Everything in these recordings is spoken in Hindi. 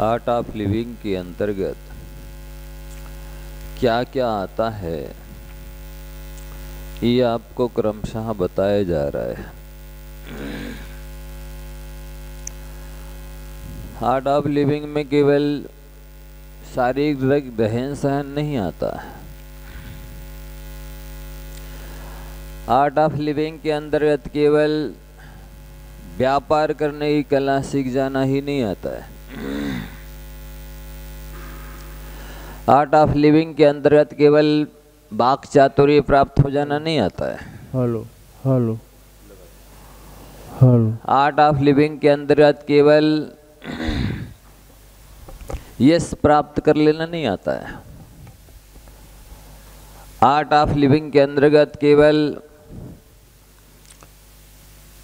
आर्ट ऑफ लिविंग के अंतर्गत क्या क्या आता है ये आपको क्रमशः बताया जा रहा है। आर्ट ऑफ लिविंग में केवल शारीरिक रहन सहन नहीं आता है। आर्ट ऑफ लिविंग के अंतर्गत केवल व्यापार करने की कला सीख जाना ही नहीं आता है। आर्ट ऑफ लिविंग के अंतर्गत केवल वाक चातुर्य प्राप्त हो जाना नहीं आता है। Hello hello hello. Art of living के अंतर्गत केवल यश प्राप्त कर लेना नहीं आता है। आर्ट ऑफ लिविंग के अंतर्गत केवल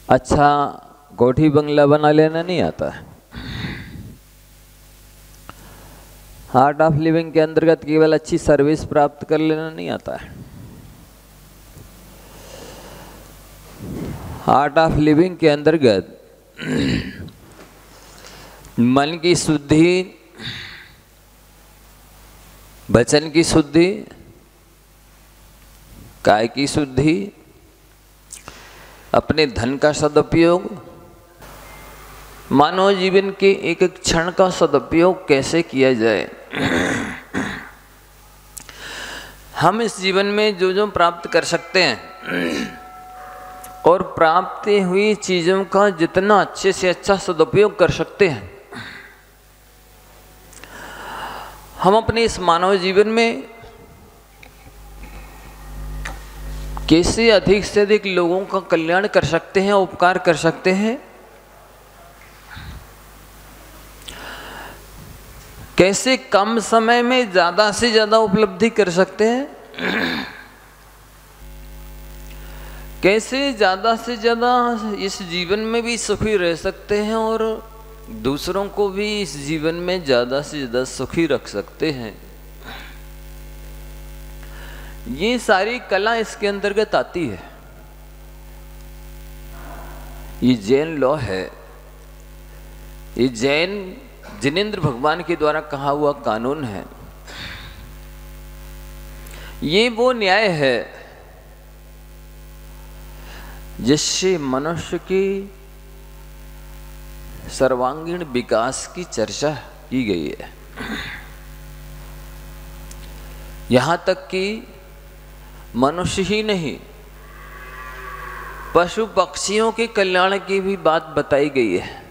अच्छा कोठी बंगला बना लेना नहीं आता है। आर्ट ऑफ लिविंग के अंतर्गत केवल अच्छी सर्विस प्राप्त कर लेना नहीं आता है। आर्ट ऑफ लिविंग के अंतर्गत मन की शुद्धि, वचन की शुद्धि, काय की शुद्धि, अपने धन का सदुपयोग, मानव जीवन के एक एक क्षण का सदुपयोग कैसे किया जाए। हम इस जीवन में जो जो प्राप्त कर सकते हैं और प्राप्त हुई चीज़ों का जितना अच्छे से अच्छा सदुपयोग कर सकते हैं, हम अपने इस मानव जीवन में कैसे अधिक से अधिक लोगों का कल्याण कर सकते हैं, उपकार कर सकते हैं, कैसे कम समय में ज़्यादा से ज़्यादा उपलब्धि कर सकते हैं, कैसे ज़्यादा से ज़्यादा इस जीवन में भी सुखी रह सकते हैं और दूसरों को भी इस जीवन में ज़्यादा से ज़्यादा सुखी रख सकते हैं। ये सारी कला इसके अंतर्गत आती है। ये जैन लॉ है, ये जैन जिनेंद्र भगवान के द्वारा कहा हुआ कानून है। ये वो न्याय है जिससे मनुष्य की सर्वांगीण विकास की चर्चा की गई है। यहाँ तक कि मनुष्य ही नहीं, पशु पक्षियों के कल्याण की भी बात बताई गई है।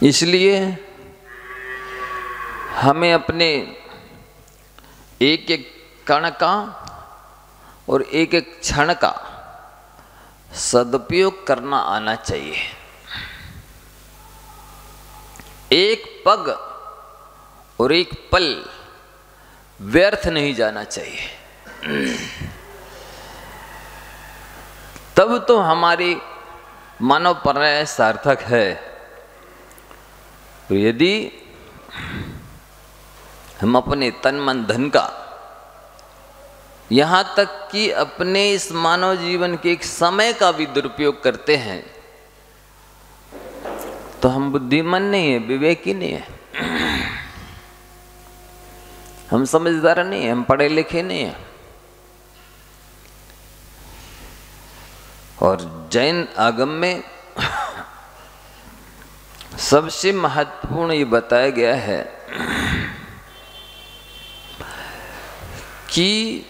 इसलिए हमें अपने एक एक कण का और एक एक क्षण का सदुपयोग करना आना चाहिए। एक पग और एक पल व्यर्थ नहीं जाना चाहिए। तब तो हमारी मानव पर्याय सार्थक है। तो यदि हम अपने तन मन धन का, यहाँ तक कि अपने इस मानव जीवन के एक समय का भी दुरुपयोग करते हैं तो हम बुद्धिमान नहीं है, विवेकी नहीं है, हम समझदार नहीं है, हम पढ़े लिखे नहीं है। और जैन आगम में सबसे महत्वपूर्ण ये बताया गया है कि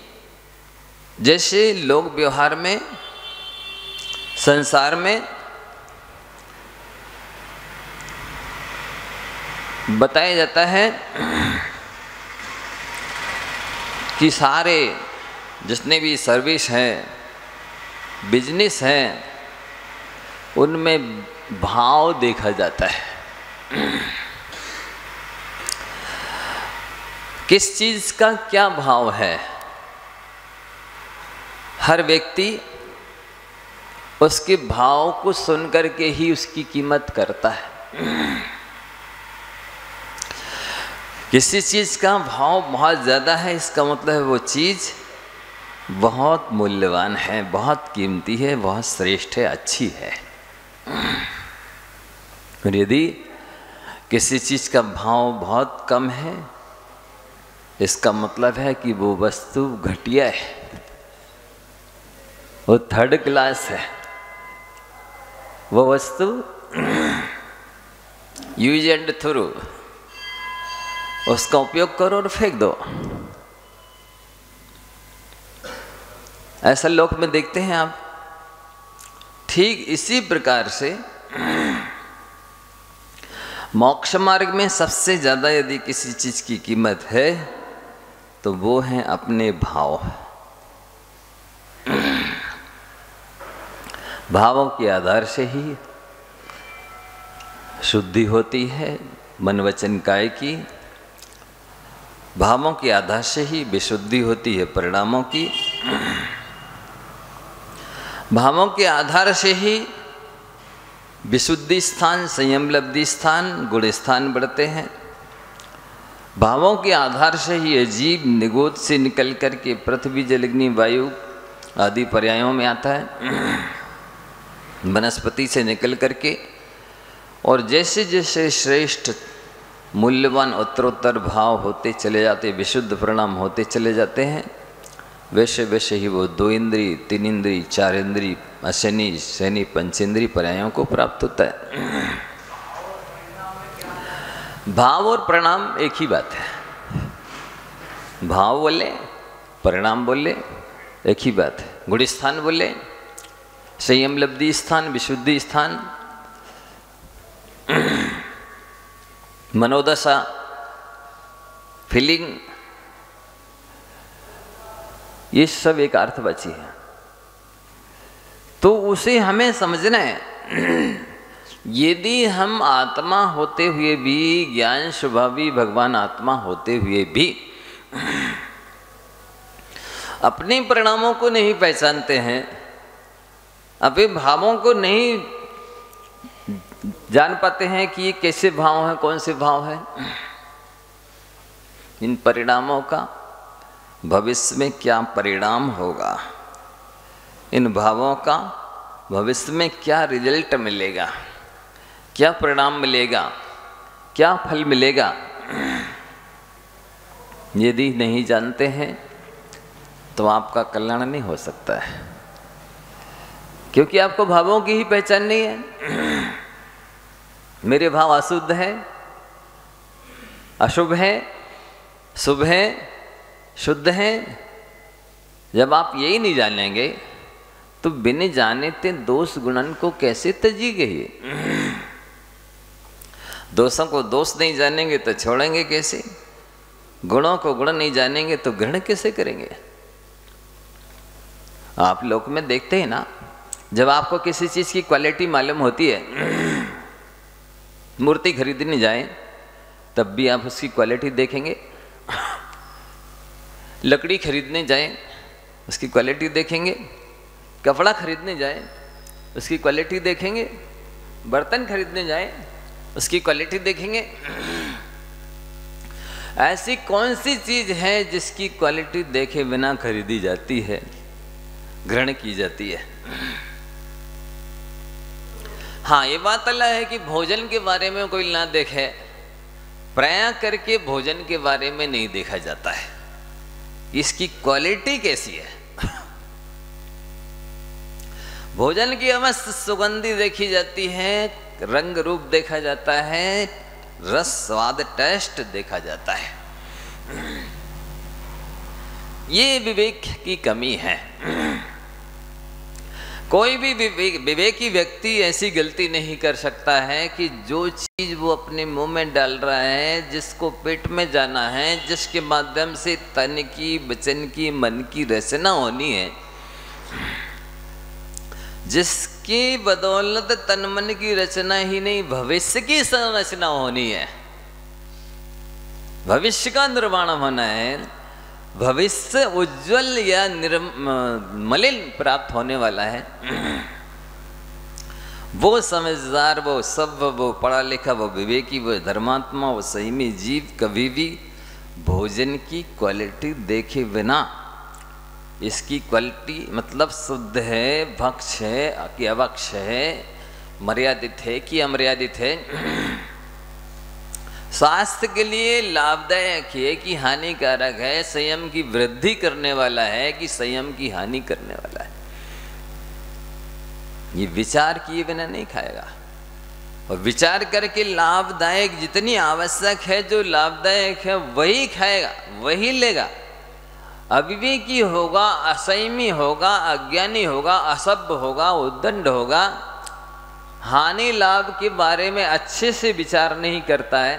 जैसे लोग व्यवहार में, संसार में बताया जाता है कि सारे जितने भी सर्विस हैं, बिजनेस हैं, उनमें भाव देखा जाता है। किस चीज का क्या भाव है, हर व्यक्ति उसके भाव को सुनकर के ही उसकी कीमत करता है। किसी चीज का भाव बहुत ज्यादा है, इसका मतलब है वो चीज बहुत मूल्यवान है, बहुत कीमती है, बहुत श्रेष्ठ है, अच्छी है। और यदि किसी चीज का भाव बहुत कम है, इसका मतलब है कि वो वस्तु घटिया है, वो थर्ड क्लास है, वो वस्तु यूज एंड थ्रू, उसका उपयोग करो और फेंक दो। ऐसा लोक में देखते हैं आप। ठीक इसी प्रकार से मोक्ष मार्ग में सबसे ज्यादा यदि किसी चीज की कीमत है तो वो है अपने भाव। भावों के आधार से ही शुद्धि होती है मन वचन काया की। भावों के आधार से ही विशुद्धि होती है परिणामों की। भावों के आधार से ही विशुद्धि स्थान, संयम लब्धि स्थान, गुण स्थान बढ़ते हैं। भावों के आधार से ही अजीब निगोद से निकल कर के पृथ्वी जल अग्नि वायु आदि पर्यायों में आता है। वनस्पति से निकल करके और जैसे जैसे श्रेष्ठ मूल्यवान उत्तरोत्तर भाव होते चले जाते, विशुद्ध परिणाम होते चले जाते हैं, वैसे वैसे ही वो 2 इंद्री, 3 इंद्री, 4 इंद्री, अशनि शनि पंचेंद्री पर्यायों को प्राप्त होता है। भाव और परिणाम एक ही बात है। भाव बोले, परिणाम बोले, एक ही बात है। गुण स्थान बोले, संयम लब्धि स्थान, विशुद्धि स्थान, मनोदशा, फीलिंग, ये सब एक अर्थवाची है। तो उसे हमें समझना है। यदि हम आत्मा होते हुए भी, ज्ञान स्वभावी भगवान आत्मा होते हुए भी अपने परिणामों को नहीं पहचानते हैं, अपने भावों को नहीं जान पाते हैं कि ये कैसे भाव है, कौन से भाव है, इन परिणामों का भविष्य में क्या परिणाम होगा, इन भावों का भविष्य में क्या रिजल्ट मिलेगा, क्या परिणाम मिलेगा, क्या फल मिलेगा, यदि नहीं जानते हैं तो आपका कल्याण नहीं हो सकता है। क्योंकि आपको भावों की ही पहचान नहीं है। मेरे भाव अशुद्ध है, अशुभ है, शुभ है, शुद्ध है। जब आप यही नहीं जानेंगे तो बिन जाने ते दोष गुणन को कैसे तजीगे? दोषों को दोष नहीं जानेंगे तो छोड़ेंगे कैसे? गुणों को गुण नहीं जानेंगे तो ग्रहण कैसे करेंगे? आप लोग में देखते हैं ना, जब आपको किसी चीज की क्वालिटी मालूम होती है, मूर्ति खरीदने जाए तब भी आप उसकी क्वालिटी देखेंगे, लकड़ी खरीदने जाए उसकी क्वालिटी देखेंगे, कपड़ा खरीदने जाए उसकी क्वालिटी देखेंगे, बर्तन खरीदने जाए उसकी क्वालिटी देखेंगे। ऐसी कौन सी चीज है जिसकी क्वालिटी देखे बिना खरीदी जाती है, ग्रहण की जाती है? हाँ, ये बात अलग है कि भोजन के बारे में कोई ना देखे, प्राय करके भोजन के बारे में नहीं देखा जाता है इसकी क्वालिटी कैसी है। भोजन की अवश्य सुगंधी देखी जाती है, रंग रूप देखा जाता है, रस स्वाद टेस्ट देखा जाता है। ये विवेक की कमी है। कोई भी विवेकी व्यक्ति ऐसी गलती नहीं कर सकता है कि जो चीज वो अपने मुंह में डाल रहा है, जिसको पेट में जाना है, जिसके माध्यम से तन की, वचन की, मन की रचना होनी है, जिसकी बदौलत तन मन की रचना ही नहीं भविष्य की संरचना होनी है, भविष्य का निर्माण होना है, भविष्य उज्जवल या मलिन प्राप्त होने वाला है, वो समझदार, वो सभ्य, वो पढ़ा लिखा, वो विवेकी, वो धर्मात्मा, वो संयमी जीव कभी भी भोजन की क्वालिटी देखे बिना, इसकी क्वालिटी मतलब शुद्ध है, भक्ष है कि अभक्ष है, मर्यादित है कि अमर्यादित है, स्वास्थ्य के लिए लाभदायक है कि हानिकारक है, संयम की वृद्धि करने वाला है कि संयम की हानि करने वाला है, ये विचार किए बिना नहीं खाएगा। और विचार करके लाभदायक जितनी आवश्यक है, जो लाभदायक है वही खाएगा, वही लेगा। अविवेकी होगा, असंयमी होगा, अज्ञानी होगा, असभ्य होगा, उद्दंड होगा, हानि लाभ के बारे में अच्छे से विचार नहीं करता है,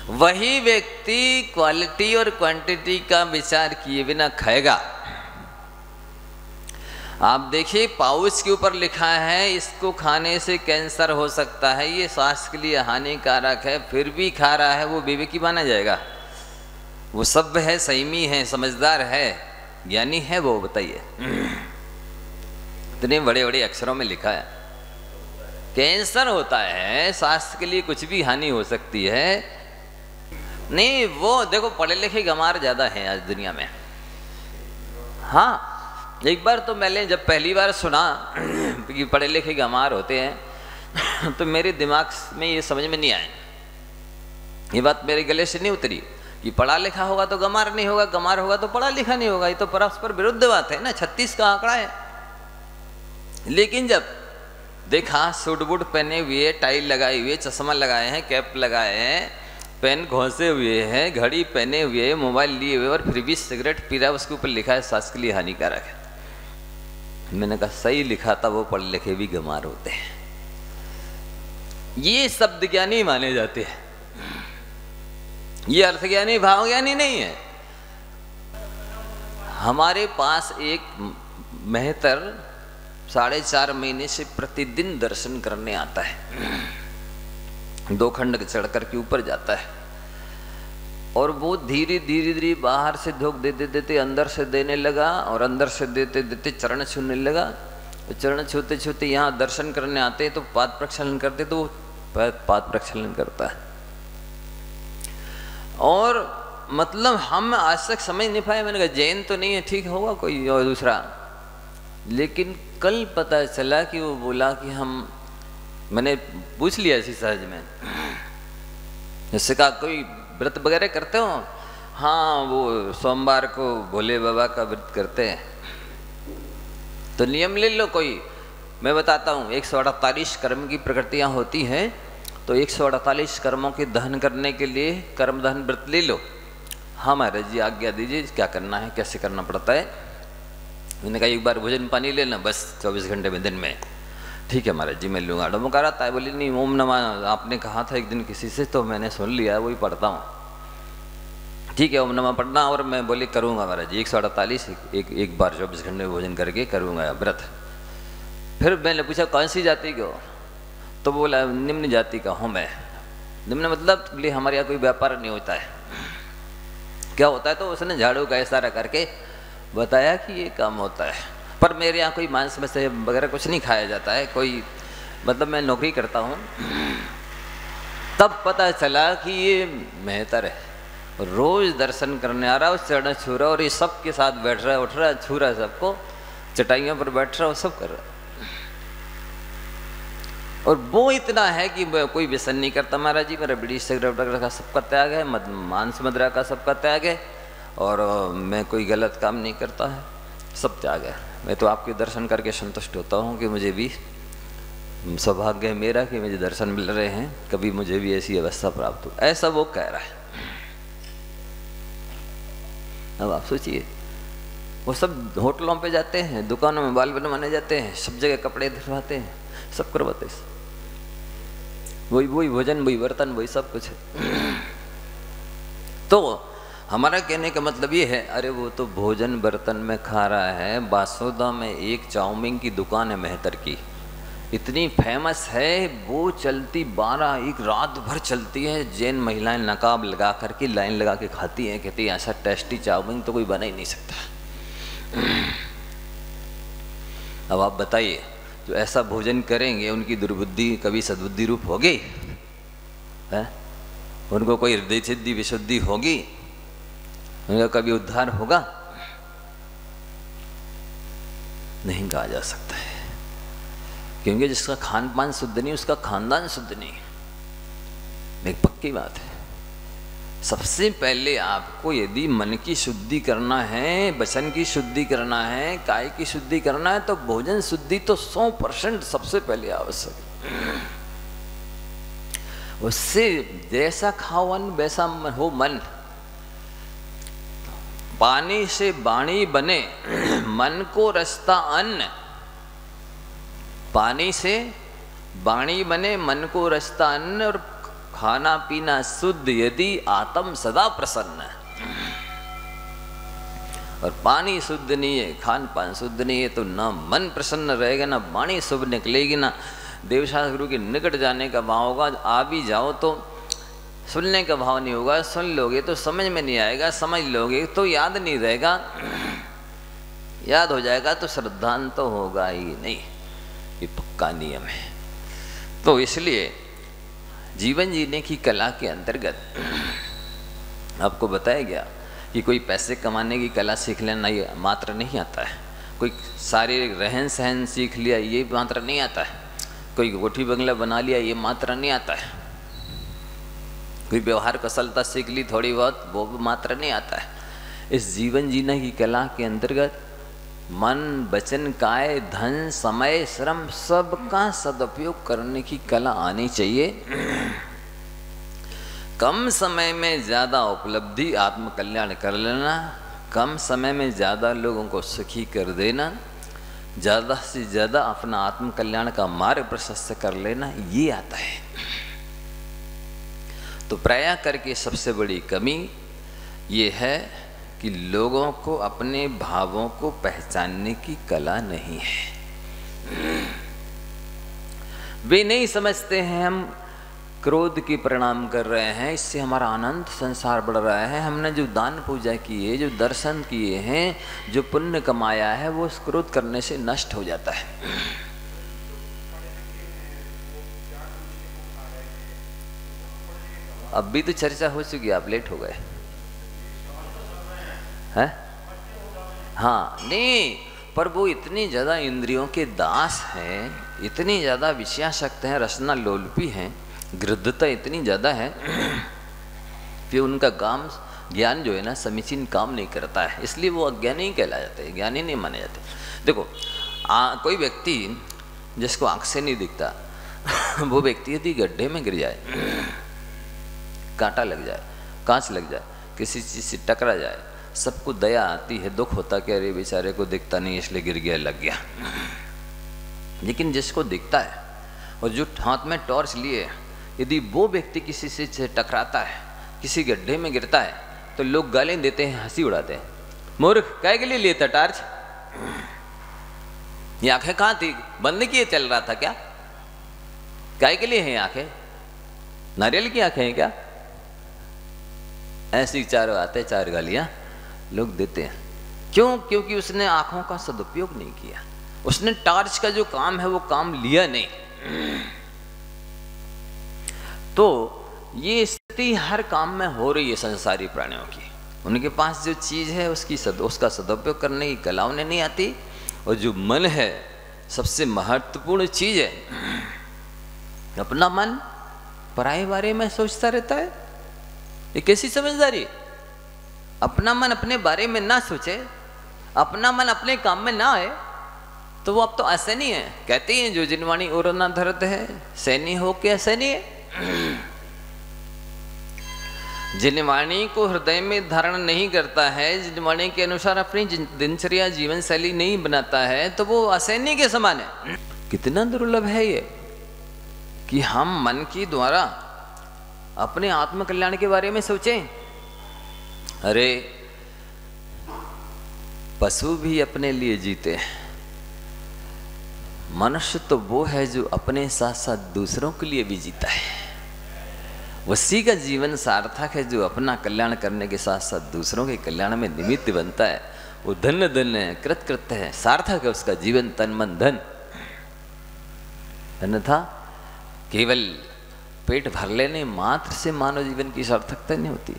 वही व्यक्ति क्वालिटी और क्वांटिटी का विचार किए बिना खाएगा। आप देखिए पाउच के ऊपर लिखा है इसको खाने से कैंसर हो सकता है, ये स्वास्थ्य के लिए हानिकारक है, फिर भी खा रहा है, वो विवेकी माना जाएगा? वो सभ्य है, संयमी है, समझदार है, ज्ञानी है वो? बताइए। इतने बड़े बड़े अक्षरों में लिखा है कैंसर होता है, स्वास्थ्य के लिए कुछ भी हानि हो सकती है। नहीं, वो देखो पढ़े लिखे गंवार ज्यादा हैं आज दुनिया में। हाँ, एक बार तो मैंने जब पहली बार सुना कि पढ़े लिखे गंवार होते हैं तो मेरे दिमाग में ये समझ में नहीं आया, ये बात मेरे गले से नहीं उतरी कि पढ़ा लिखा होगा तो गंवार नहीं होगा, गंवार होगा तो पढ़ा लिखा नहीं होगा। ये तो परस्पर विरुद्ध बात है ना, 36 का आंकड़ा है। लेकिन जब देखा सूट बूट पहने हुए, टाई लगाए हुए, चश्मा लगाए हैं, कैप लगाए हैं, पेन घोंसे हुए हैं, घड़ी पहने हुए, मोबाइल लिए हुए, और फिर भी सिगरेट पी रहा है, उसके ऊपर लिखा है स्वास्थ्य के लिए हानिकारक है। मैंने कहा सही लिखा था, वो पढ़े लिखे भी गंवार होते हैं। ये शब्द ज्ञानी माने जाते हैं, ये अर्थ ज्ञानी भाव ज्ञानी नहीं है। हमारे पास एक मेहतर 4.5 महीने से प्रतिदिन दर्शन करने आता है, 2 खंड चढ़कर के ऊपर जाता है, और वो धीरे धीरे बाहर से धोख देते देते अंदर से देने लगा, और अंदर से देते देते चरण छूने लगा। चरण छूते छूते यहाँ दर्शन करने आते तो पाद प्रक्षालन करते, तो पाद प्रक्षालन करता है। और मतलब हम आज तक समझ नहीं पाए। मैंने कहा जैन तो नहीं है, ठीक होगा कोई और दूसरा। लेकिन कल पता चला कि वो बोला कि मैंने पूछ लिया इसी सहज में, जैसे कहा कोई व्रत वगैरह करते हो? हाँ, वो सोमवार को भोले बाबा का व्रत करते हैं। तो नियम ले लो कोई, मैं बताता हूँ। 148 कर्म की प्रकृतियाँ होती हैं, तो 148 कर्मों के दहन करने के लिए कर्म दहन व्रत ले लो। हाँ महाराज जी आज्ञा दीजिए, क्या करना है, कैसे करना पड़ता है? मैंने कहा एक बार भोजन पानी लेना बस 24 घंटे में दिन में। ठीक है महाराज जी मैं लूँगा। डमकार आता है, बोली नहीं ओम नमः आपने कहा था एक दिन किसी से, तो मैंने सुन लिया, वही पढ़ता हूँ। ठीक है ओम नमः पढ़ना, और मैं बोली करूँगा महाराज जी 148 एक बार 24 घंटे में भोजन करके करूँगा व्रत। फिर मैंने पूछा कौन सी जाति के हो? तो बोला निम्न जाति का हूँ मैं। निम्न मतलब बोले हमारे यहाँ कोई व्यापार नहीं होता है। क्या होता है? तो उसने झाड़ू का इशारा करके बताया कि ये काम होता है, पर मेरे यहाँ कोई मांस मछली वगैरह कुछ नहीं खाया जाता है, कोई मतलब मैं नौकरी करता हूँ। तब पता चला कि ये मेहतर है, रोज दर्शन करने आ रहा है, चरण छू रहा, और ये सब के साथ बैठ रहा है, उठ रहा है, छू रहा है सबको, चटाइयों पर बैठ रहा है, सब कर रहा है। और वो इतना है कि कोई व्यसन नहीं करता महाराज जी, मेरा बीड़ी सिगरेट वगैरह का सबका त्याग है, मांस मदिरा का सबका त्याग है, और मैं कोई गलत काम नहीं करता है, सब त्याग है। मैं तो आपके दर्शन करके संतुष्ट होता हूँ कि मुझे भी सौभाग्य है मेरा कि मुझे दर्शन मिल रहे हैं, कभी मुझे भी ऐसी अवस्था प्राप्त हो, ऐसा वो कह रहा है। अब आप सोचिए, वो सब होटलों पे जाते हैं, दुकानों में बाल बनवाने जाते हैं, सब जगह कपड़े धुलवाते हैं, सब करवाते हैं, वही भोजन, वही बर्तन, वही सब कुछ है। तो हमारा कहने का मतलब ये है, अरे वो तो भोजन बर्तन में खा रहा है। बासोदा में एक चाउमीन की दुकान है मेहतर की, इतनी फेमस है, वो चलती 1 रात भर चलती है। जैन महिलाएं नकाब लगा करके लाइन लगा के खाती हैं, कहती है ऐसा टेस्टी चाउमीन तो कोई बना ही नहीं सकता। अब आप बताइए, जो ऐसा भोजन करेंगे उनकी दुर्बुद्धि कभी सद्बुद्धि रूप होगी? है? उनको कोई हृदय सिद्धि विशुद्धि होगी? उनका कभी उद्धार होगा? नहीं कहा जा सकता है, क्योंकि जिसका खान पान शुद्ध नहीं उसका खानदान शुद्ध नहीं, एक पक्की बात है। सबसे पहले आपको यदि मन की शुद्धि करना है, वचन की शुद्धि करना है, काय की शुद्धि करना है, तो भोजन शुद्धि तो 100% सबसे पहले आवश्यक है। उससे जैसा खाओ अन्न वैसा हो मन। पानी से वाणी बने, मन को रचता अन्न। पानी से वाणी बने, मन को रचता अन्न, और खाना पीना शुद्ध यदि आत्म सदा प्रसन्न। और पानी शुद्ध नहीं है, खान पान शुद्ध नहीं है, तो ना मन प्रसन्न रहेगा, ना वाणी शुभ निकलेगी, ना देवशास्त्र गुरु के निकट जाने का भाव होगा। आ भी जाओ तो सुनने का भाव नहीं होगा, सुन लोगे तो समझ में नहीं आएगा, समझ लोगे तो याद नहीं रहेगा, याद हो जाएगा तो श्रद्धांत तो होगा ही नहीं। ये पक्का नियम है। तो इसलिए जीवन जीने की कला के अंतर्गत आपको बताया गया कि कोई पैसे कमाने की कला सीख लेना ये मात्र नहीं आता है, कोई शारीरिक रहन सहन सीख लिया ये मात्र नहीं आता है, कोई कोठी बंगला बना लिया ये मात्र नहीं आता है, कोई व्यवहार कुशलता सीख ली थोड़ी बहुत वो भी मात्र नहीं आता है। इस जीवन जीने की कला के अंतर्गत मन वचन काय धन समय श्रम सबका सदुपयोग करने की कला आनी चाहिए। कम समय में ज़्यादा उपलब्धि आत्म कल्याण कर लेना, कम समय में ज़्यादा लोगों को सुखी कर देना, ज़्यादा से ज़्यादा अपना आत्म कल्याण का मार्ग प्रशस्त कर लेना, ये आता है। तो प्रायः करके सबसे बड़ी कमी ये है कि लोगों को अपने भावों को पहचानने की कला नहीं है। वे नहीं समझते हैं हम क्रोध की परिणाम कर रहे हैं, इससे हमारा अनंत संसार बढ़ रहा है। हमने जो दान पूजा की है, जो दर्शन किए हैं, जो पुण्य कमाया है, वो उस क्रोध करने से नष्ट हो जाता है। अब भी तो चर्चा हो चुकी, आप लेट हो गए हैं। हाँ नहीं, पर वो इतनी ज़्यादा इंद्रियों के दास हैं, इतनी ज़्यादा विषयासक्त हैं, रसना लोलपी हैं, गृद्धता इतनी ज़्यादा है कि उनका ज्ञान जो है ना समीचीन काम नहीं करता है, इसलिए वो अज्ञानी ही कहला जाते हैं, ज्ञानी नहीं माने जाते। देखो कोई व्यक्ति जिसको आँख से नहीं दिखता वो व्यक्ति यदि गड्ढे में गिर जाए, कांटा लग जाए, कांच लग जाए, किसी चीज़ से टकरा जाए, सबको दया आती है, दुख होता कि अरे बेचारे को दिखता नहीं इसलिए गिर गया, लग गया। लेकिन जिसको दिखता है और जो हाथ में टॉर्च लिए यदि वो व्यक्ति किसी से टकराता है, किसी गड्ढे में गिरता है, तो लोग गालें देते हैं, हंसी उड़ाते हैं, मूर्ख काय के लिए लिए था टॉर्च, ये आंखें कहाँ थी, बंद किए चल रहा था क्या, काय के लिए हैं आंखें, नारियल की आंखें हैं क्या। ऐसी चार बातें, चार गालियां लोग देते हैं। क्यों? क्योंकि उसने आंखों का सदुपयोग नहीं किया, उसने टॉर्च का जो काम है वो काम लिया नहीं। तो ये स्थिति हर काम में हो रही है संसारी प्राणियों की। उनके पास जो चीज है उसका सदुपयोग करने की कला उन्हें नहीं आती, और जो मन है सबसे महत्वपूर्ण चीज है, अपना मन पराये बारे में सोचता रहता है। ये कैसी समझदारी? अपना मन अपने बारे में ना सोचे, अपना मन अपने काम में ना आए, तो वो अब तो असैनी है। कहते हैं जो जिनवाणी और ना धरत है, सैनी हो के असैनी है। जिनवाणी को हृदय में धारण नहीं करता है, जिनवाणी के अनुसार अपनी दिनचर्या जीवन शैली नहीं बनाता है, तो वो असैनी के समान है। कितना दुर्लभ है ये कि हम मन के द्वारा अपने आत्म कल्याण के बारे में सोचें। अरे पशु भी अपने लिए जीते हैं, मनुष्य तो वो है जो अपने साथ साथ दूसरों के लिए भी जीता है। उसी का जीवन सार्थक है जो अपना कल्याण करने के साथ साथ दूसरों के कल्याण में निमित्त बनता है। वो धन्य धन्य है, कृतकृत्य है, सार्थक है उसका जीवन, तन मन धन। अन्यथा केवल पेट भर लेने मात्र से मानव जीवन की सार्थकता नहीं होती,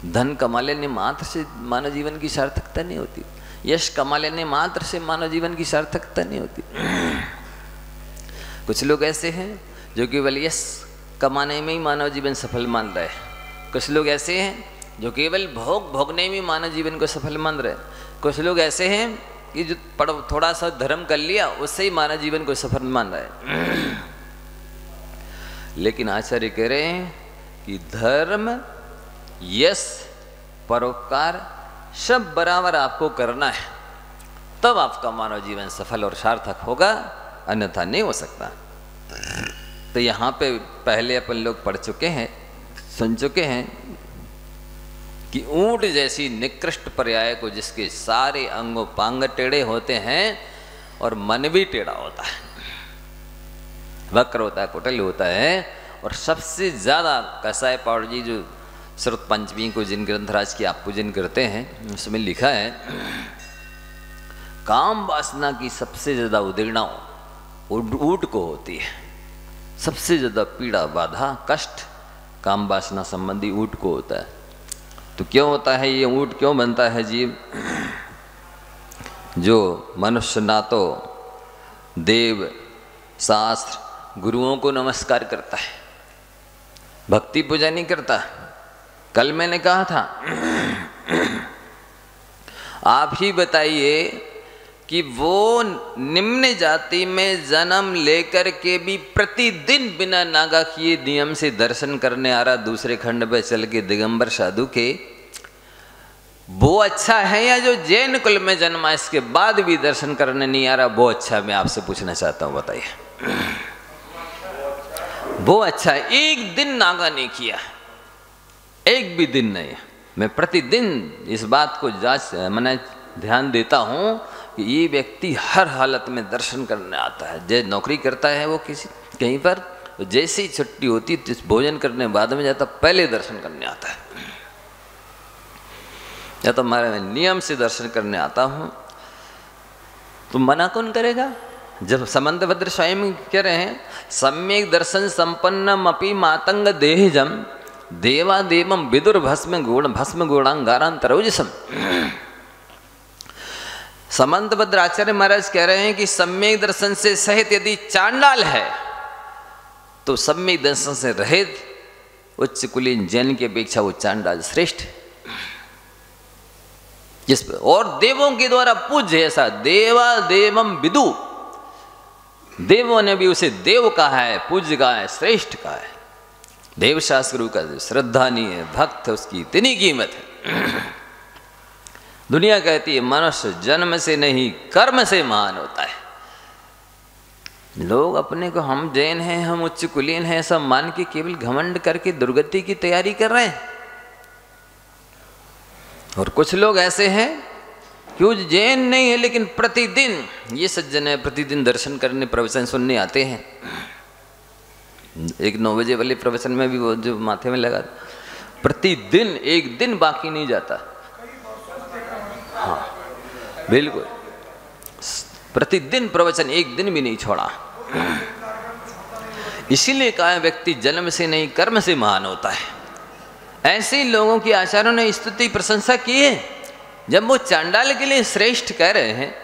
धन कमा लेने मात्र से मानव जीवन की सार्थकता नहीं होती, यश कमा लेने मात्र से मानव जीवन की सार्थकता नहीं होती। कुछ लोग ऐसे हैं जो केवल यश कमाने में ही मानव जीवन सफल मान रहे हैं। कुछ लोग ऐसे हैं जो केवल भोग भोगने में मानव जीवन को सफल मान रहे हैं। कुछ लोग ऐसे हैं कि जो थोड़ा सा धर्म कर लिया उससे ही मानव जीवन को सफल मान रहा है। लेकिन आचार्य कह रहे हैं कि धर्म, यश, परोपकार सब बराबर आपको करना है, तब आपका मानव जीवन सफल और सार्थक होगा, अन्यथा नहीं हो सकता। तो यहाँ पे पहले अपन लोग पढ़ चुके हैं, सुन चुके हैं कि ऊंट जैसी निकृष्ट पर्याय को जिसके सारे अंगों पांग टेढ़े होते हैं और मन भी टेढ़ा होता है, वक्र होता है, कुटिल होता है। और सबसे ज़्यादा कसाई पाउड जी जो श्रुत पंचमी को जिन ग्रंथराज की आप पूजन करते हैं उसमें लिखा है, काम वासना की सबसे ज़्यादा उद्दीपना ऊंट को होती है। सबसे ज़्यादा पीड़ा, बाधा, कष्ट काम वासना संबंधी ऊंट को होता है। तो क्यों होता है ये ऊंट, क्यों बनता है जीव? जो मनुष्य ना तो देव, शास्त्र, गुरुओं को नमस्कार करता है, भक्ति पूजा नहीं करता। कल मैंने कहा था आप ही बताइए कि वो निम्न जाति में जन्म लेकर के भी प्रतिदिन बिना नागा किए नियम से दर्शन करने आ रहा दूसरे खंड पे चल के दिगंबर साधु के, वो अच्छा है या जो जैन कुल में जन्मा इसके बाद भी दर्शन करने नहीं आ रहा वो अच्छा? मैं आपसे पूछना चाहता हूँ, बताइए। वो अच्छा है, एक दिन नागा नहीं किया, एक भी दिन नहीं। मैं प्रतिदिन इस बात को मैंने ध्यान देता हूँ कि ये व्यक्ति हर हालत में दर्शन करने आता है। जैसे नौकरी करता है वो किसी कहीं पर, जैसे ही छुट्टी होती है भोजन करने बाद में जाता, पहले दर्शन करने आता है। या तो मैं नियम से दर्शन करने आता हूँ, तो मना कौन करेगा? जब समंतभद्र स्वयं कह रहे हैं, सम्यक दर्शन संपन्नम अपि मातंग देहजम देवा देवम विदुर भस्म गुणांगारांतरोजसम। समंतभद्र आचार्य महाराज कह रहे हैं कि सम्यक दर्शन से सहित यदि चांडाल है तो सम्यक दर्शन से रहित उच्च कुलीन जैन की अपेक्षा वो चांडाल श्रेष्ठ है। जिस और देवों के द्वारा पूज्य, ऐसा देवा देवम विदु, देवों ने भी उसे देव कहा है, पूज्य कहा है, श्रेष्ठ कहा है। देव शास्त्र का जो श्रद्धा नहीं है, भक्त है, उसकी इतनी कीमत है। दुनिया कहती है मनुष्य जन्म से नहीं कर्म से महान होता है। लोग अपने को हम जैन हैं, हम उच्च कुलीन हैं, ऐसा मान के केवल घमंड करके दुर्गति की तैयारी कर रहे हैं। और कुछ लोग ऐसे हैं क्यों जैन नहीं है लेकिन प्रतिदिन, ये सज्जन है, प्रतिदिन दर्शन करने प्रवचन सुनने आते हैं। एक 9 बजे वाले प्रवचन में भी वो जो माथे में लगा, प्रतिदिन एक दिन बाकी नहीं जाता। हाँ बिल्कुल, प्रतिदिन प्रवचन, एक दिन भी नहीं छोड़ा। इसीलिए कहा है व्यक्ति जन्म से नहीं कर्म से महान होता है। ऐसे लोगों की आचार्यों ने स्तुति प्रशंसा की है। जब वो चांडाल के लिए श्रेष्ठ कह रहे हैं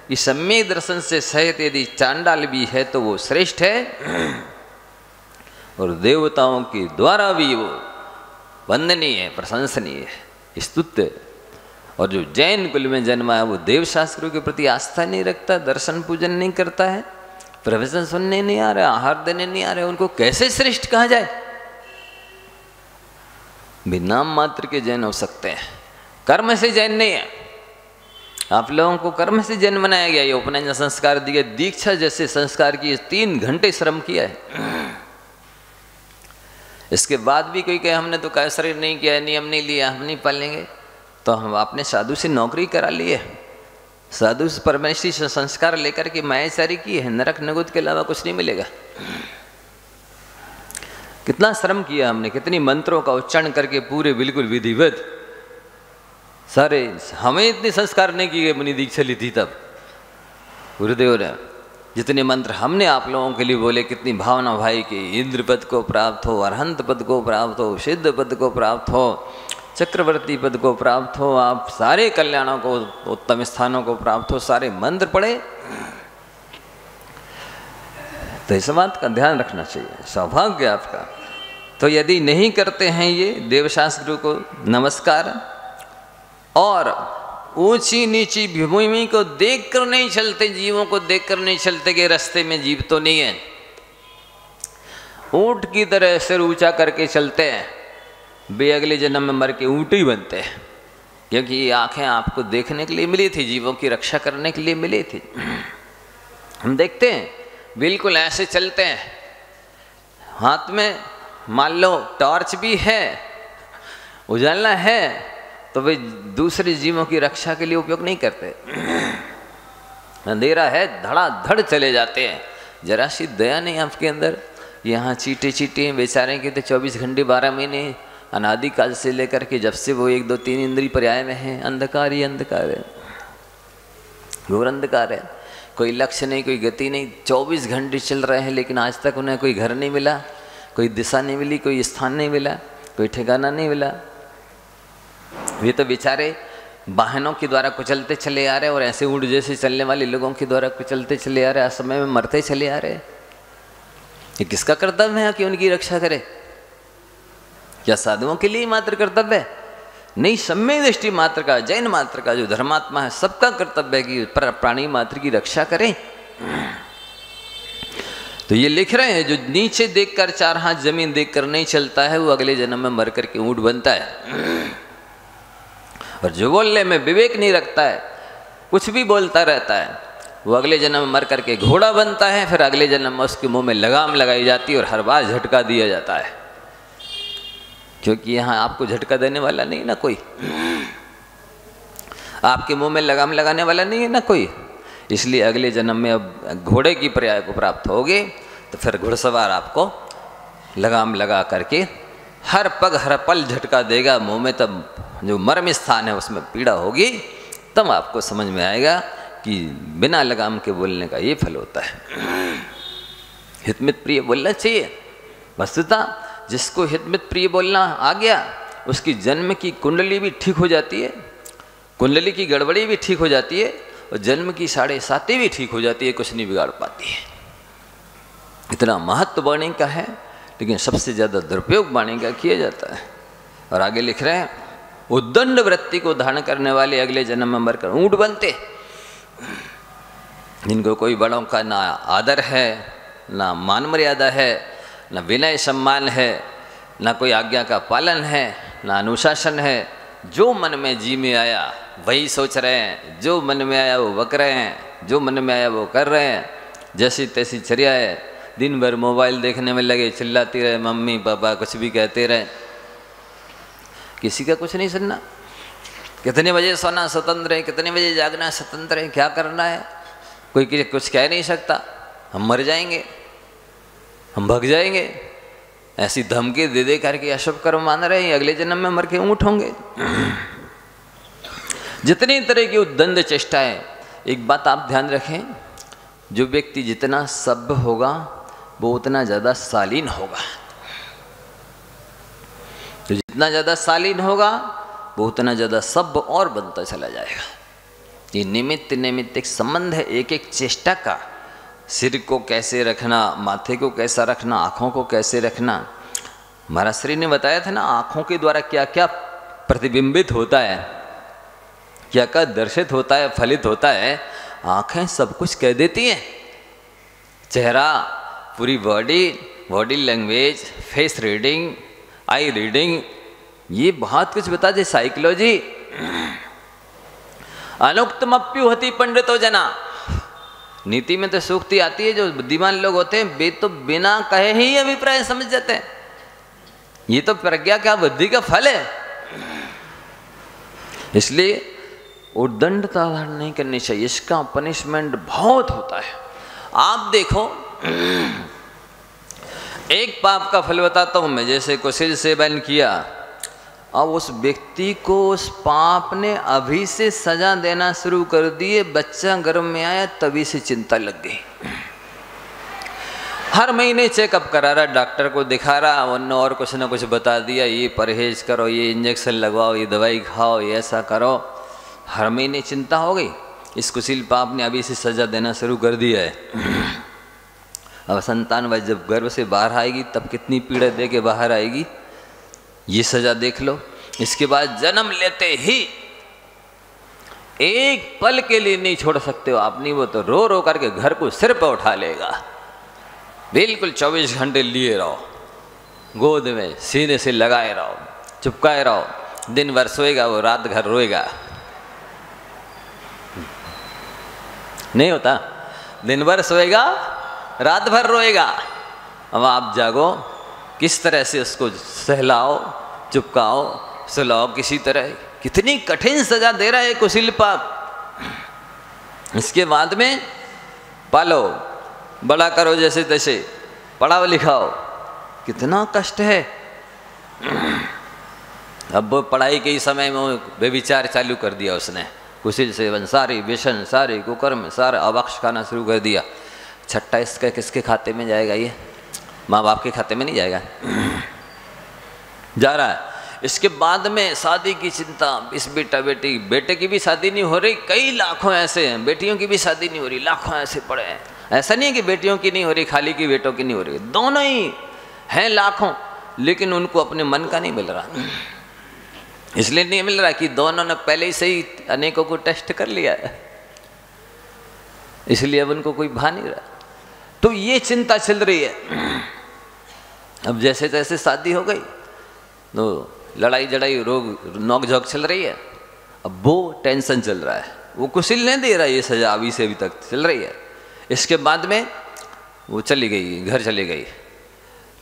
कि सम्यक दर्शन से सहित यदि चांडाल भी है तो वो श्रेष्ठ है, और देवताओं के द्वारा भी वो वंदनीय है, प्रशंसनीय है, स्तुत्य। और जो जैन कुल में जन्मा है वो देव शास्त्रों के प्रति आस्था नहीं रखता, दर्शन पूजन नहीं करता है, प्रवचन सुनने नहीं आ रहा, आहार देने नहीं आ रहे, उनको कैसे श्रेष्ठ कहा जाए? भी नाम मात्र के जैन हो सकते हैं, कर्म से जैन नहीं है। आप लोगों को कर्म से जैन बनाया गया, ये उपनयन संस्कार दिया, दीक्षा जैसे संस्कार किए, 3 घंटे श्रम किया है। इसके बाद भी कोई कहे हमने तो काय शरीर नहीं किया, नियम नहीं लिया, हम नहीं पालेंगे, तो हम आपने साधु से नौकरी करा ली है, साधु से परमेश्वरी से संस्कार लेकर के मायाचारी की है, नरक नगुद के अलावा कुछ नहीं मिलेगा। कितना श्रम किया हमने, कितनी मंत्रों का उच्चारण करके पूरे बिल्कुल विधिवत सारे। हमें इतने संस्कार नहीं किए, मुनि दीक्षा ली थी तब गुरुदेव ने, जितने मंत्र हमने आप लोगों के लिए बोले, कितनी भावना भाई कि इंद्र पद को प्राप्त हो, अरहंत पद को प्राप्त हो, सिद्ध पद को प्राप्त हो, चक्रवर्ती पद को प्राप्त हो, आप सारे कल्याणों को, उत्तम स्थानों को प्राप्त हो, सारे मंत्र पढ़े। तो इस बात का ध्यान रखना चाहिए, सौभाग्य आपका। तो यदि नहीं करते हैं ये देवशास्त्र को नमस्कार, और ऊंची नीची भूमि को देखकर नहीं चलते, जीवों को देखकर नहीं चलते कि रास्ते में जीव तो नहीं है, ऊंट की तरह सिर ऊंचा करके चलते हैं, वे अगले जन्म में मर के ऊंट ही बनते हैं। क्योंकि ये आंखें आपको देखने के लिए मिली थी, जीवों की रक्षा करने के लिए मिली थी। हम देखते हैं बिल्कुल ऐसे चलते हैं, हाथ में मान लो टॉर्च भी है, उजाला है, तो वे दूसरे जीवों की रक्षा के लिए उपयोग नहीं करते। अंधेरा है, धड़ाधड़ चले जाते हैं, जरा सी दया नहीं आपके अंदर। यहाँ चीटे चीटे बेचारे के तो 24 घंटे 12 महीने अनादिकाल से लेकर के जब से वो 1 2 3 इंद्रिय पर्याय में है, अंधकार ही अंधकार है, घोर अंधकार है। कोई लक्ष्य नहीं, कोई गति नहीं, 24 घंटे चल रहे हैं, लेकिन आज तक उन्हें कोई घर नहीं मिला, कोई दिशा नहीं मिली, कोई स्थान नहीं मिला, कोई ठिकाना नहीं मिला। वे तो बेचारे वाहनों के द्वारा कुचलते चले आ रहे, और ऐसे ऊँट जैसे चलने वाले लोगों के द्वारा कुचलते चले आ रहे, असमय में मरते चले आ रहे। ये किसका कर्तव्य है कि उनकी रक्षा करे? क्या साधुओं के लिए मात्र कर्तव्य है? नहीं, सम्यक दृष्टि मात्र का, जैन मात्र का, जो धर्मात्मा है, सबका कर्तव्य है कि प्राणी मात्र की रक्षा करें। तो ये लिख रहे हैं, जो नीचे देखकर 4 हाथ जमीन देखकर नहीं चलता है, वो अगले जन्म में मर करके ऊंट बनता है। और जो बोलने में विवेक नहीं रखता है, कुछ भी बोलता रहता है, वो अगले जन्म में मर करके घोड़ा बनता है। फिर अगले जन्म में उसके मुंह में लगाम लगाई जाती है और हर बार झटका दिया जाता है, क्योंकि यहाँ आपको झटका देने वाला नहीं ना कोई, आपके मुंह में लगाम लगाने वाला नहीं है ना कोई। इसलिए अगले जन्म में अब घोड़े की पर्याय को प्राप्त होगे, तो फिर घुड़सवार आपको लगाम लगा करके हर पग हर पल झटका देगा मुंह में। तब जो मर्म स्थान है उसमें पीड़ा होगी, तब आपको समझ में आएगा कि बिना लगाम के बोलने का ये फल होता है। हितमित प्रिय बोलना चाहिए। वस्तुतः जिसको हितमित प्रिय बोलना आ गया, उसकी जन्म की कुंडली भी ठीक हो जाती है, कुंडली की गड़बड़ी भी ठीक हो जाती है, और जन्म की 7.5 भी ठीक हो जाती है, कुछ नहीं बिगाड़ पाती है। इतना महत्व वाणी का है, लेकिन सबसे ज़्यादा दुरुपयोग वाणी का किया जाता है। और आगे लिख रहे हैं, उद्दंड वृत्ति को धारण करने वाले अगले जन्म में मरकर ऊंट बनते, जिनको कोई बड़ों का ना आदर है, ना मान मर्यादा है, ना विनय सम्मान है, ना कोई आज्ञा का पालन है, ना अनुशासन है। जो मन में जी में आया वही सोच रहे हैं, जो मन में आया वो बक रहे हैं, जो मन में आया वो कर रहे हैं, जैसी तैसी चर्या है। दिन भर मोबाइल देखने में लगे, चिल्लाती रहे, मम्मी पापा कुछ भी कहते रहे, किसी का कुछ नहीं सुनना। कितने बजे सोना स्वतंत्र है, कितने बजे जागना स्वतंत्र है, क्या करना है कोई कुछ कह नहीं सकता। हम मर जाएंगे, हम भग जाएंगे, ऐसी धमकी दे दे करके अशुभ कर्म मान रहे हैं, अगले जन्म में मर के ऊँट होंगे। जितनी तरह की उद्दंड चेष्टाएं, एक बात आप ध्यान रखें, जो व्यक्ति जितना सभ्य होगा वो उतना ज़्यादा शालीन होगा, तो जितना ज़्यादा शालीन होगा वो उतना ज़्यादा सभ्य और बनता चला जाएगा। ये निमित्त निमित्त एक संबंध है, एक एक चेष्टा का। सिर को कैसे रखना, माथे को कैसा रखना, आँखों को कैसे रखना। महाराज श्री ने बताया था ना, आँखों के द्वारा क्या क्या प्रतिबिंबित होता है, क्या क्या दर्शित होता है, फलित होता है। आँखें सब कुछ कह देती हैं, चेहरा, पूरी body language, face reading, I reading, ये बहुत कुछ बता दे। साइकोलॉजी, अनुक्तमप्युहति पंडितो जना, नीति में तो सूक्ति आती है, जो बुद्धिमान लोग होते हैं वे तो बिना कहे ही अभिप्राय समझ जाते हैं। ये तो प्रज्ञा का, बुद्धि का फल है। इसलिए उद्दंडता धारण नहीं करनी चाहिए, इसका पनिशमेंट बहुत होता है। आप देखो, एक पाप का फल बताता हूं मैं, जैसे कुशील सेवन किया, अब उस व्यक्ति को उस पाप ने अभी से सजा देना शुरू कर दिए। बच्चा गर्भ में आया तभी से चिंता लग गई, हर महीने चेकअप करा रहा, डॉक्टर को दिखा रहा, उन्होंने और कुछ ना कुछ बता दिया, ये परहेज करो, ये इंजेक्शन लगवाओ, ये दवाई खाओ, ये ऐसा करो। हर महीने चिंता हो गई। इस कुशील पाप ने अभी से सजा देना शुरू कर दिया है। अब संतान वह जब गर्भ से बाहर आएगी तब कितनी पीड़ा दे के बाहर आएगी, ये सजा देख लो। इसके बाद जन्म लेते ही एक पल के लिए नहीं छोड़ सकते हो आप, नहीं वो तो रो रो करके घर को सिर पर उठा लेगा। बिल्कुल 24 घंटे लिए रहो, गोद में सीने से लगाए रहो, चिपकाए रहो। दिन भर सोएगा वो, रात भर रोएगा। नहीं होता, दिन भर सोएगा, रात भर रोएगा। अब आप जागो, किस तरह से उसको सहलाओ, चुपकाओ, सुलाओ किसी तरह। कितनी कठिन सजा दे रहा है कुशील पाप। इसके बाद में पालो, बड़ा करो जैसे तैसे, पढ़ाओ लिखाओ, कितना कष्ट है। अब वो पढ़ाई के ही समय में बेविचार चालू कर दिया उसने, कुशील सेवन, सारी व्यसन, सारे कुकर्म, सारा अवक्ष खाना शुरू कर दिया। छट्टा इसका किसके खाते में जाएगा? ये माँ बाप के खाते में नहीं जाएगा, जा रहा है। इसके बाद में शादी की चिंता, इस बेटा बेटी, बेटे की भी शादी नहीं हो रही, कई लाखों ऐसे हैं, बेटियों की भी शादी नहीं हो रही, लाखों ऐसे पड़े हैं। ऐसा नहीं है कि बेटियों की नहीं हो रही, खाली की बेटों की नहीं हो रही, दोनों ही हैं लाखों, लेकिन उनको अपने मन का नहीं मिल रहा। इसलिए नहीं मिल रहा कि दोनों ने पहले से ही अनेकों को टेस्ट कर लिया है, इसलिए अब उनको कोई भा नहीं रहा। तो ये चिंता चल रही है। अब जैसे तैसे शादी हो गई तो लड़ाई जड़ाई, रोग नोक झोंक चल रही है। अब वो टेंशन चल रहा है, वो कुशील नहीं दे रहा है, ये सजा अभी से अभी तक चल रही है। इसके बाद में वो चली गई, घर चली गई,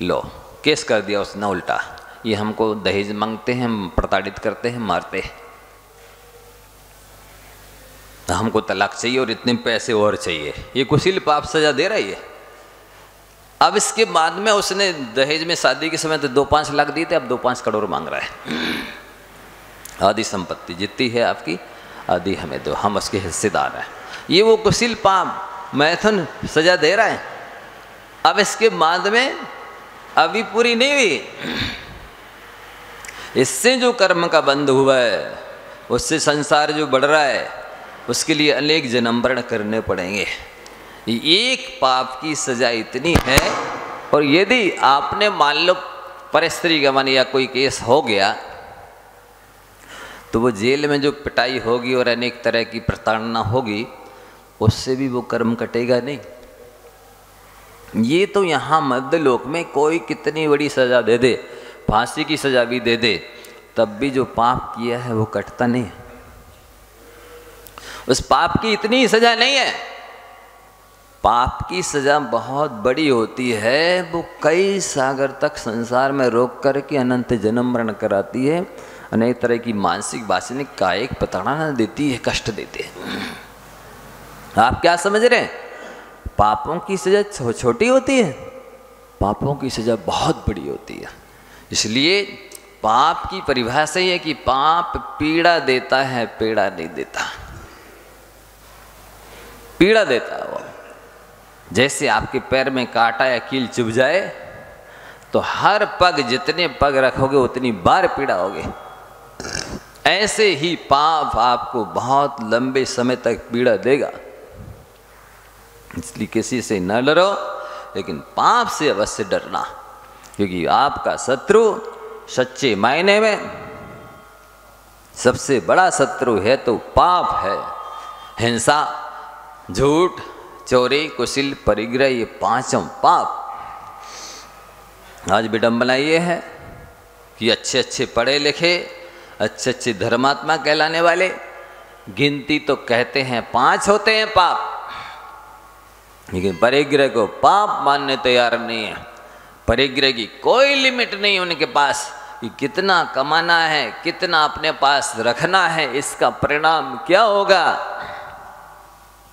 लो केस कर दिया उसने उल्टा, ये हमको दहेज मांगते हैं, प्रताड़ित करते हैं, मारते हैं, हमको तलाक चाहिए और इतने पैसे और चाहिए। ये कुशील पाप सजा दे रही है। अब इसके बाद में उसने दहेज में शादी के समय तो 2-5 लाख दिए थे, अब 2-5 करोड़ मांग रहा है। आधी संपत्ति जितनी है आपकी, आधी हमें दो, हम उसके हिस्सेदार हैं। ये वो कुशील पाप मैथुन सजा दे रहा है। अब इसके बाद में अभी पूरी नहीं हुई, इससे जो कर्म का बंध हुआ है, उससे संसार जो बढ़ रहा है, उसके लिए अनेक जन्म वर्ण करने पड़ेंगे। एक पाप की सजा इतनी है। और यदि आपने मान लो परस्त्री गमन या कोई केस हो गया, तो वो जेल में जो पिटाई होगी और अनेक तरह की प्रताड़ना होगी, उससे भी वो कर्म कटेगा नहीं। ये तो यहाँ मध्यलोक में कोई कितनी बड़ी सजा दे दे, फांसी की सजा भी दे दे, तब भी जो पाप किया है वो कटता नहीं। उस पाप की इतनी सजा नहीं है। पाप की सजा बहुत बड़ी होती है, वो कई सागर तक संसार में रोक करके अनंत जन्म मरण कराती है, अनेक तरह की मानसिक वासनिक कायिक प्रताड़ना देती है, कष्ट देती है। आप क्या समझ रहे हैं? पापों की सजा छोटी होती है, पापों की सजा बहुत बड़ी होती है। इसलिए पाप की परिभाषा ये है कि पाप पीड़ा देता है, पीड़ा नहीं देता। पीड़ा देता है वो, जैसे आपके पैर में कांटा या कील चुभ जाए तो हर पग, जितने पग रखोगे उतनी बार पीड़ा होगी। ऐसे ही पाप आपको बहुत लंबे समय तक पीड़ा देगा। इसलिए किसी से न डरो, लेकिन पाप से अवश्य डरना, क्योंकि आपका शत्रु सच्चे मायने में सबसे बड़ा शत्रु है तो पाप है। हिंसा, झूठ, चोरी, कुशील, परिग्रह, ये पांचों पाप। आज विडंबना ये है कि अच्छे अच्छे पढ़े लिखे, अच्छे अच्छे धर्मात्मा कहलाने वाले, गिनती तो कहते हैं 5 होते हैं पाप, लेकिन परिग्रह को पाप मानने तैयार नहीं है। परिग्रह की कोई लिमिट नहीं उनके पास कि कितना कमाना है, कितना अपने पास रखना है, इसका परिणाम क्या होगा।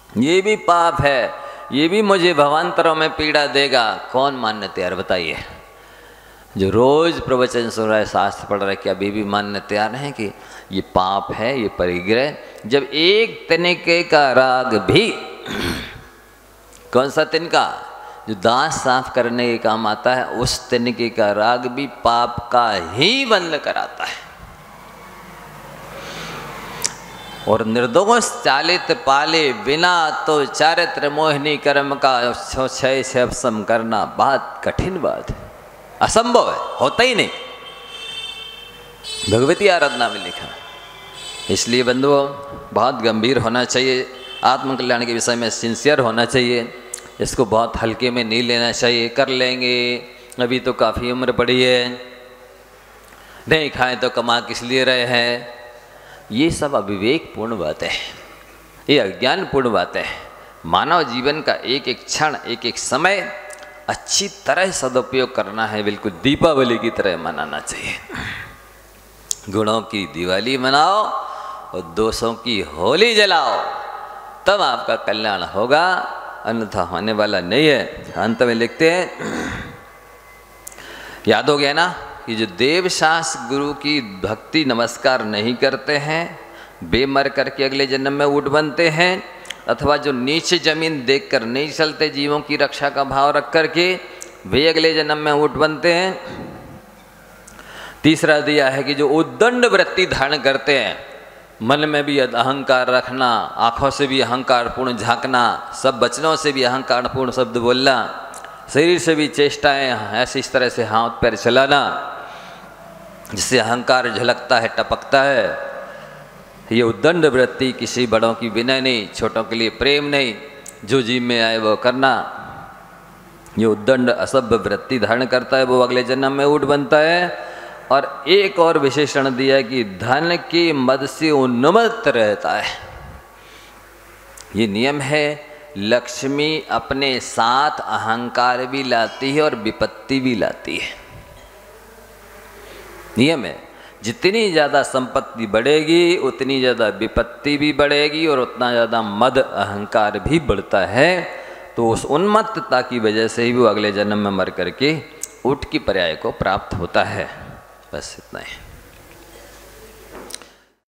ये भी पाप है, ये भी मुझे भवांतरों में पीड़ा देगा। कौन मानने तैयार बताइए? जो रोज प्रवचन सुन रहा है, शास्त्र पढ़ रहा है, क्या अभी भी मानने तैयार है कि ये पाप है, ये परिग्रह? जब एक तनिके का राग भी, कौन सा तिनका? जो दांत साफ करने के काम आता है, उस तनिके का राग भी पाप का ही बंध कराता है। और निर्दोष चालित पाले बिना तो चारित्र मोहिनी कर्म का क्षय से अपसम करना बहुत कठिन बात है, असंभव है, होता ही नहीं। भगवती आराधना में लिखा। इसलिए बंधुओं बहुत गंभीर होना चाहिए, आत्मकल्याण के विषय में सिंसियर होना चाहिए, इसको बहुत हल्के में नहीं लेना चाहिए। कर लेंगे, अभी तो काफ़ी उम्र पड़ी है, नहीं खाएं तो कमा किस लिए रहे हैं, ये सब अविवेकपूर्ण बातें हैं, ये अज्ञानपूर्ण बातें हैं। मानव जीवन का एक एक क्षण, एक एक समय अच्छी तरह सदुपयोग करना है, बिल्कुल दीपावली की तरह मनाना चाहिए। गुणों की दिवाली मनाओ और दोषों की होली जलाओ, तब आपका कल्याण होगा, अन्यथा होने वाला नहीं है। अंत में लिखते हैं, याद हो गया ना कि जो देवशास गुरु की भक्ति नमस्कार नहीं करते हैं वे मर करके अगले जन्म में ऊँट बनते हैं, अथवा जो नीचे जमीन देखकर नहीं चलते जीवों की रक्षा का भाव रख करके वे अगले जन्म में ऊँट बनते हैं। तीसरा दिया है कि जो उद्दंड वृत्ति धारण करते हैं, मन में भी अहंकार रखना, आँखों से भी अहंकारपूर्ण झांकना, सब वचनों से भी अहंकारपूर्ण शब्द बोलना, शरीर से भी चेष्टाएं ऐसी इस तरह से हाथ पैर चलाना जिससे अहंकार झलकता है, टपकता है। ये उद्दंड वृत्ति, किसी बड़ों की विनय नहीं, छोटों के लिए प्रेम नहीं, जो जीव में आए वो करना, ये उद्दंड असभ्य वृत्ति धारण करता है वो अगले जन्म में ऊँट बनता है। और एक और विशेषण दिया है कि धन के मद से उन्मत्त रहता है। ये नियम है, लक्ष्मी अपने साथ अहंकार भी लाती है और विपत्ति भी लाती है। नियम है, जितनी ज़्यादा संपत्ति बढ़ेगी उतनी ज़्यादा विपत्ति भी बढ़ेगी और उतना ज़्यादा मद अहंकार भी बढ़ता है। तो उस उन्मत्तता की वजह से ही वो अगले जन्म में मर करके ऊँट की पर्याय को प्राप्त होता है। बस इतना ही।